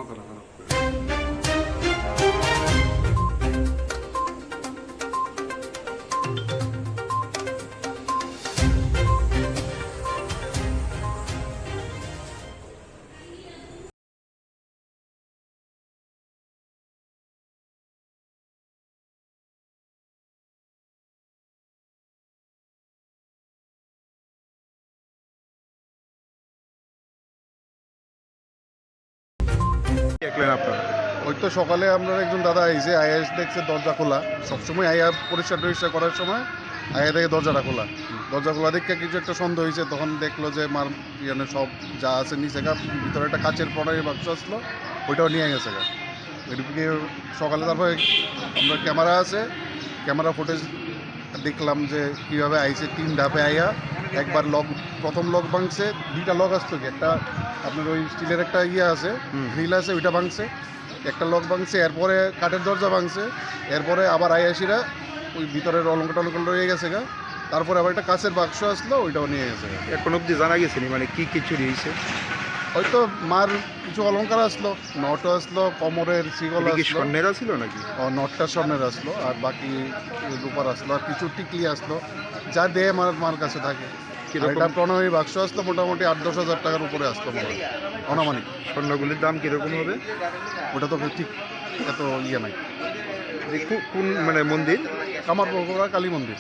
মাথাটা খারাপ করে। দেখলেন আপনারা? ওই তো সকালে আপনার একজন দাদা আইছে, আয়া এসে দেখছে দরজা খোলা। সবসময় আয়া পরিষ্কার টরিষ্কার করার সময় আয়া দেখে দরজাটা খোলা। দরজা খোলা দেখে কিছু একটা সন্দেহ হয়েছে, তখন দেখলো যে মার ইয়ানে সব যা আছে নিচে গা, ভিতরে একটা কাচের পড়ার বাক্স আসলো, ওইটাও নিয়ে গেছে গা। এদিকে সকালে তারপরে আমরা ক্যামেরা আছে, ক্যামেরা ফুটেজ দেখলাম যে কীভাবে আইছে 3 ধাপে আইয়া একবার লক, প্রথম লক ভাঙছে, 2টা লক আসতো কি, একটা আপনার ওই স্টিলের একটা ইয়ে আছে, গ্রিল আছে, ওইটা ভাঙছে, একটা লক ভাঙছে, এরপরে কাঠের দরজা ভাঙছে, এরপরে আবার আইয়াসিরা ওই ভিতরের অলঙ্কার টলঙ্কার রয়ে গেছে গা, তারপরে আবার একটা কাঁচের বাক্স আসলো, ওইটাও নিয়ে গেছে গা। এখন অব্দি জানা গেছে নি মানে কি চুরি হয়েছে? হয়তো মার কিছু অলঙ্কার আসলো, নট আসলো, কোমরের শিকল এটা কি আসলো, স্বর্ণের ছিল নাকি? নটটা স্বর্ণের আসলো, আর বাকি রূপার আসলো, আর কিছু টিকলি আসলো, যা দেয় মার কাছে থাকে। কিরকম? এটা প্রণয় বাক্স আসলো মোটামুটি 8-10 হাজার টাকার উপরে আসলো মনে হয়, অনামানিক। স্বর্ণগুলির দাম কিরকম হবে? ওটা তো ঠিক এত ইয়ে নাই। কোন মানে মন্দির? কামারপুকুরা কালী মন্দির।